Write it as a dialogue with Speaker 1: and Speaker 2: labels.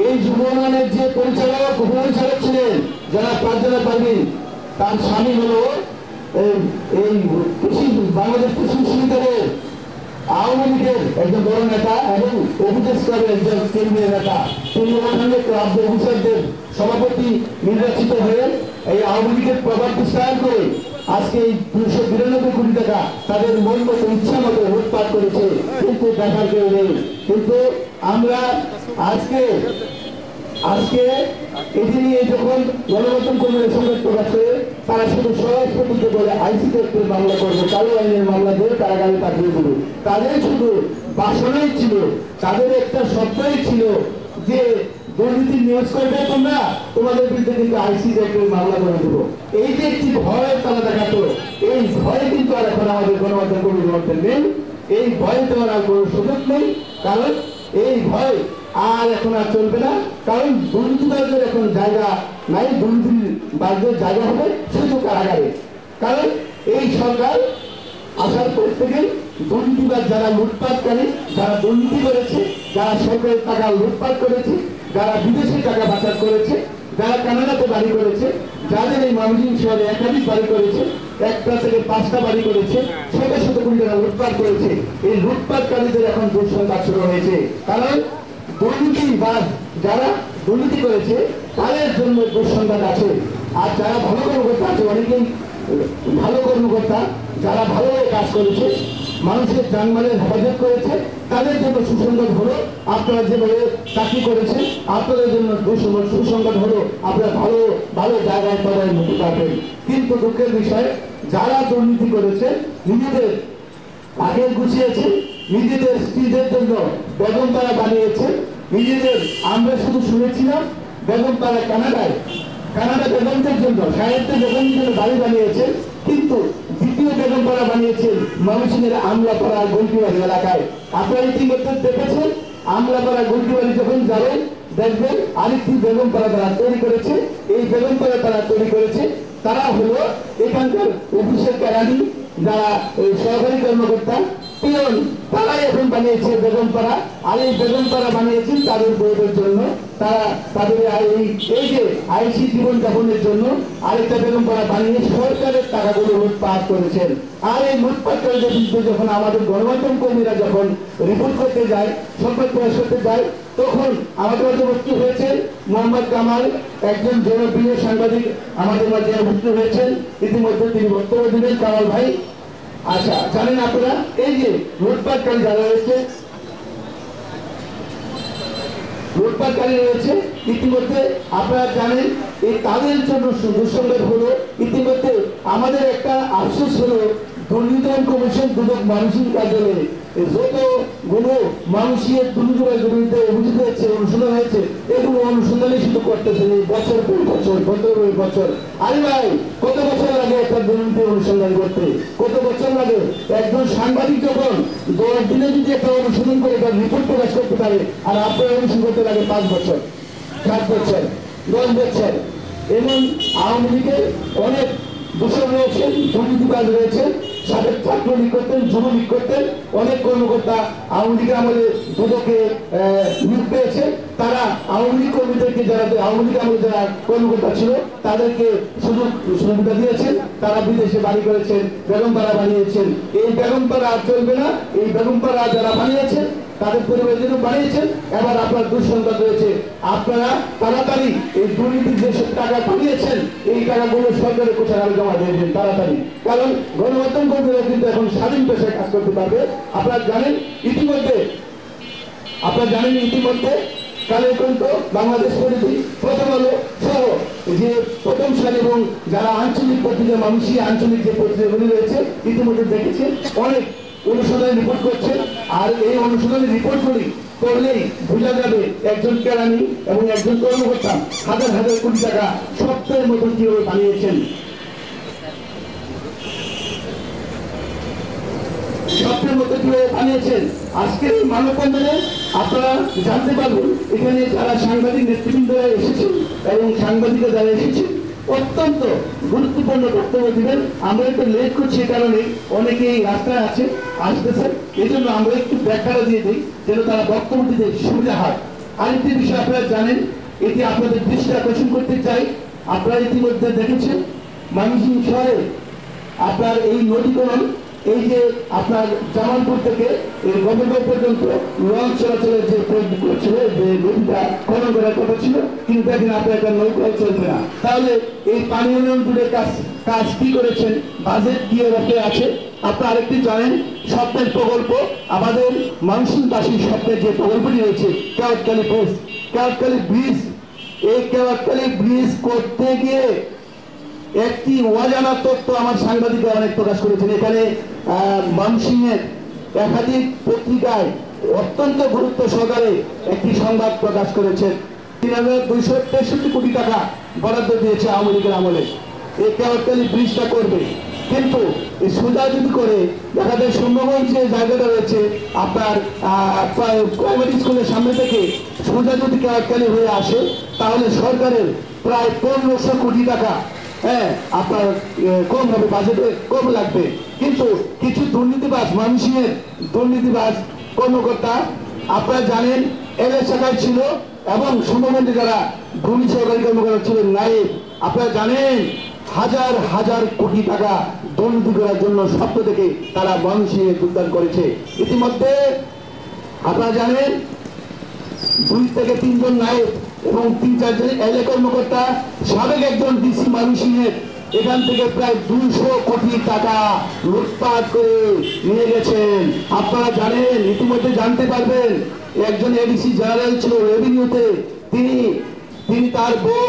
Speaker 1: এই যুব উন্নয়নের যে পরিচালক উপপরিচালক ছিলেন যারা পাঁচজনা পারবেন, তার স্বামী হলো এই বাংলাদেশ কৃষি বিশ্ববিদ্যালয়ের আওয়ামী লীগের একজন বড় নেতা এবং অভিযোগ ক্লাবের একজন কেন্দ্রীয় নেতা। তিনি ক্লাব অফিসারদের সভাপতি নির্বাচিত হয়ে এই আওয়ামী লীগের প্রভাব বিস্তার করে আজকে এই 292 কোটি টাকা তাদের মন মতো ইচ্ছা মতো লুটপাট করেছে, কিন্তু দেখার কেউ নেই। কিন্তু আমরা আজকে এটি নিয়ে যখন গণমাধ্যম কর্মীরা সংবাদ প্রকাশ করে, তারা শুধু সহজ পদ্ধতি বলে আইসিটি মামলা করবে, কালো আইনের মামলা দিয়ে কারাগারে পাঠিয়ে দেবে। তাদের শুধু বাসনাই ছিল, তাদের একটা স্বপ্নই ছিল যে দুর্নীতি নিউজ করবে তোমরা, তোমাদের বিরুদ্ধে কিন্তু আইসিটি মামলা করে দেবো। এই যে একটি ভয় তারা দেখাতো, এই ভয়ে কিন্তু আর এখন আমাদের গণমাধ্যম কর্মীদের মধ্যে নেই। এই ভয় দেওয়ার আর কোনো সুযোগ নেই, কারণ এই ভয় আর এখন আর চলবে না। কারণ দুর্নীতিবাজদের এখন জায়গা নাই, দুর্নীতিবাজদের জায়গা হবে শুধু কারাগারে। কারণ এই সরকার আসার পর থেকে দুর্নীতিবাজ যারা লুটপাটকারী, যারা দুর্নীতি করেছে, যারা সরকারের টাকা লুটপাট করেছে, যারা বিদেশি টাকা পাচার করেছে, যারা কানাডাতে বাড়ি করেছে, যাদের এই ময়মনসিংহ শহরে একাধিক বাড়ি করেছে, 1টা থেকে 5টা বাড়ি করেছে, শত শত কোটি টাকা লুটপাট করেছে, এই লুটপাটকারীদের এখন দুঃসংবাদ শুরু হয়েছে। কারণ দুর্নীতিবাজ যারা দুর্নীতি করেছে তাদের জন্য দুঃসংবাদ আছে। আর যারা ভালো কর্মকর্তা আছে, অনেকেই ভালো কর্মকর্তা যারা ভালোভাবে কাজ করেছে, মানুষের জানমালের হেফাজত করেছে, তাদের জন্য সুসংবাদ হলো আপনারা যেভাবে চাকরি করেছেন, আপনাদের জন্য সুসংবাদ হলো আপনারা ভালো ভালো জায়গায় পদায় মুক্তি পাবেন। কিন্তু দুঃখের বিষয়, যারা দুর্নীতি করেছে নিজেদের আগে গুছিয়েছে, নিজেদের স্ত্রীদের জন্য বেগমপাড়া বানিয়েছে, নিজেদের আমরা শুধু শুনেছিলাম বেগমপাড়া কানাডা বেগমদের জন্য, সাহেবদের বেগমদের জন্য বাড়ি বানিয়েছে, কিন্তু দ্বিতীয় বেগমপাড়া বানিয়েছেন ময়মনসিংহের আমলাপাড়া গুলটিবাড়ি এলাকায়। আপনারা ইতিমধ্যে দেখেছেন, আমলাপাড়া গুলটিবাড়ি যখন যাবেন দেখবেন আরেকটি বেগমপাড়া তারা তৈরি করেছে। এই বেগমপাড়া তারা তৈরি করেছে, তারা হলো এখানকার অফিসের কেরানি, যারা সরকারি কর্মকর্তা, পিয়ন, তারাই এখন বানিয়েছে বেগমপাড়া। আর এই বেগমপাড়া বানিয়েছেন তাদের বউদের জন্য, তারা তাদের এই যে আইসি জীবনযাপনের জন্য আরেকটা বেগমপাড়া বানিয়ে সরকারের টাকাগুলো লুটপাট করেছেন। আর এই লুটপাটকারীদের বিরুদ্ধে যখন আমাদের গণমাধ্যম কর্মীরা যখন রিপোর্ট করতে যায়, সংবাদ প্রকাশ করতে যায়, তখন আমাদের মাঝে ভর্তি হয়েছেন মোহাম্মদ কামাল, একজন জনপ্রিয় সাংবাদিক আমাদের মাঝে ভর্তি হয়েছেন। ইতিমধ্যে তিনি বক্তব্য দিলেন। কামাল ভাই, আচ্ছা জানেন আপনারা এই যে লুটপাটকারী যারা রয়েছে, ইতিমধ্যে আপনারা জানেন এই তাদের জন্য দুঃসংবাদ হলো, ইতিমধ্যে আমাদের একটা আফসোস হলো দুর্নীতি কমিশন দুদক ময়মনসিংহ কার্যালয়ে যতগুলো মানুষের দুর্নীতির বিরুদ্ধে অভিযোগ হয়েছে, অনুসন্ধান হয়েছে, এগুলো অনুসন্ধানই শুধু করতেছে বছর পর বছর। আরে ভাই, কত বছর লাগে একটা দুর্নীতি অনুসন্ধান করতে? কত বছর লাগে? একজন সাংবাদিক যখন 10 দিনে যদি একটা অনুসন্ধান করে তার রিপোর্ট প্রকাশ করতে পারে, আর আপনার অনুসন্ধান করতে লাগে 5 বছর, 7 বছর, 10 বছর। এবং আওয়ামী লীগের অনেক দূষণ রয়েছে, দুর্নীতিবাজ রয়েছে, সাবেক ছাত্রলীগ করতেন, যুবলীগ করতেন, অনেক কর্মকর্তা আওয়ামী লীগের আমলে দুদকে নিয়োগ পেয়েছে। তারা আওয়ামী লীগ কর্মীদেরকে, যারা আওয়ামী লীগ আমলে যারা কর্মকর্তা ছিল তাদেরকে সুবিধা দিয়েছেন, তারা বিদেশে বাড়ি করেছেন, বেগমপাড়া বানিয়েছেন। এই বেগমপাড়া আর চলবে না। এই বেগমপাড়া যারা বানিয়েছেন তাদের পরিবারের জন্য বানিয়েছেন। এবার আপনার দুঃসংবাদ রয়েছে, আপনারা তাড়াতাড়ি এই দুর্নীতির যেসব টাকা পাঠিয়েছেন এই টাকাগুলো সরকারের কোষাগারে জমা দিয়ে দিন তাড়াতাড়ি। কারণ গণমাধ্যম কর্মীরা কিন্তু এখন স্বাধীন পেশায় কাজ করতে পারবে। আপনারা জানেন ইতিমধ্যে কালের কণ্ঠ, বাংলাদেশ পরিধি, প্রথম আলো সহ যে প্রথম সারি এবং যারা আঞ্চলিক পত্রিকা, মানুষই আঞ্চলিক যে পত্রিকাগুলি রয়েছে ইতিমধ্যে দেখেছে অনেক অনুসন্ধানী রিপোর্ট করছে। আর এই অনুসন্ধানী রিপোর্টগুলি করলেই বোঝা যাবে একজন কেরানি এবং একজন কর্মকর্তা হাজার হাজার কোটি টাকা সপ্তাহের মতো কিভাবে বানিয়েছেন। আজকের এই মানববন্ধনে আপনারা জানতে পারবেন এখানে যারা সাংবাদিক নেতৃবৃন্দরা এসেছেন এবং সাংবাদিকরা যারা এসেছেন অত্যন্ত গুরুত্বপূর্ণ বক্তব্য দিবেন। আমরা একটু লেট করছি, কারণে অনেকেই রাস্তায় আসতেছেন, এই জন্য আমরা একটু ব্যাখ্যাটা দিয়ে দিই যেন তারা বক্তব্য দিতে সুবিধা হয়। আরেকটি বিষয় আপনারা জানেন, এটি আপনাদের দৃষ্টি আকর্ষণ করতে চাই। আপনারা ইতিমধ্যে দেখেছেন ময়মনসিংহ শহরে আপনার এই নদীকরণ, এই যে আপনার জামালপুর থেকে এই গোবিন্দপুর পর্যন্ত লঞ্চ চলাচলের যে ছিল, যে নদীটা খনন করার কথা ছিল, কিন্তু দেখেন আপনার একটা নৌকাও চলবে না। তাহলে এই পানি উন্নয়ন বোর্ডের কাজ কি করেছেন, বাজেট কি অবস্থায় আছে? আপনারা আরেকটি জানেন, স্বপ্নের প্রকল্প, আমাদের ময়মনসিংহবাসীর স্বপ্নের যে প্রকল্পটি রয়েছে কেওয়াটখালী ব্রিজ। কেওয়াটখালী ব্রিজ, এই কেওয়াটখালী ব্রিজ করতে গিয়ে একটি অজানা তথ্য আমার সাংবাদিকরা অনেক প্রকাশ করেছেন। এখানে ময়মনসিংহের একাধিক পত্রিকায় অত্যন্ত গুরুত্ব সহকারে একটি সংবাদ প্রকাশ করেছেন। ৩,২৬৩ কোটি টাকা বরাদ্দ দিয়েছে আওয়ামী লীগের আমলে এই কেওয়াটখালী ব্রিজটা করবে, কিন্তু এই সোজা যদি করে দেখা যায় সুন্দরগঞ্জ যে জায়গাটা রয়েছে আপনার প্রাইমারি স্কুলের সামনে থেকে সোজা যদি কেওয়াটখালী হয়ে আসে, তাহলে সরকারের প্রায় ১৫০০ কোটি টাকা আপনার কম হবে, বাজেটে কম লাগবে। কিন্তু কিছু দুর্নীতিবাজ, ময়মনসিংহের দুর্নীতিবাজ কর্মকর্তা আপনারা জানেন এলএ শাখায় ছিল, এবং সুন্দরবনে যারা ভূমি সরকারি কর্মকর্তা ছিলেন নায়েব, আপনারা জানেন হাজার হাজার কোটি টাকা দুর্নীতি করার জন্য স্বপ্ন থেকে তারা ময়মনসিংহে যোগদান করেছে। ইতিমধ্যে আপনারা জানেন ২ থেকে ৩ জন নায়েব এবং ৩-৪ জন এলএ কর্মকর্তা, সাবেক একজন ডিসি ময়মনসিংহের এখান থেকে প্রায় ২০০ কোটি টাকা লুটপাট করে নিয়ে গেছেন। আপনারা জানেন, ইতিমধ্যে জানতে পারবেন, একজন এডিসি জেনারেল ছিল রেভিনিউতে, তিনি তার বউ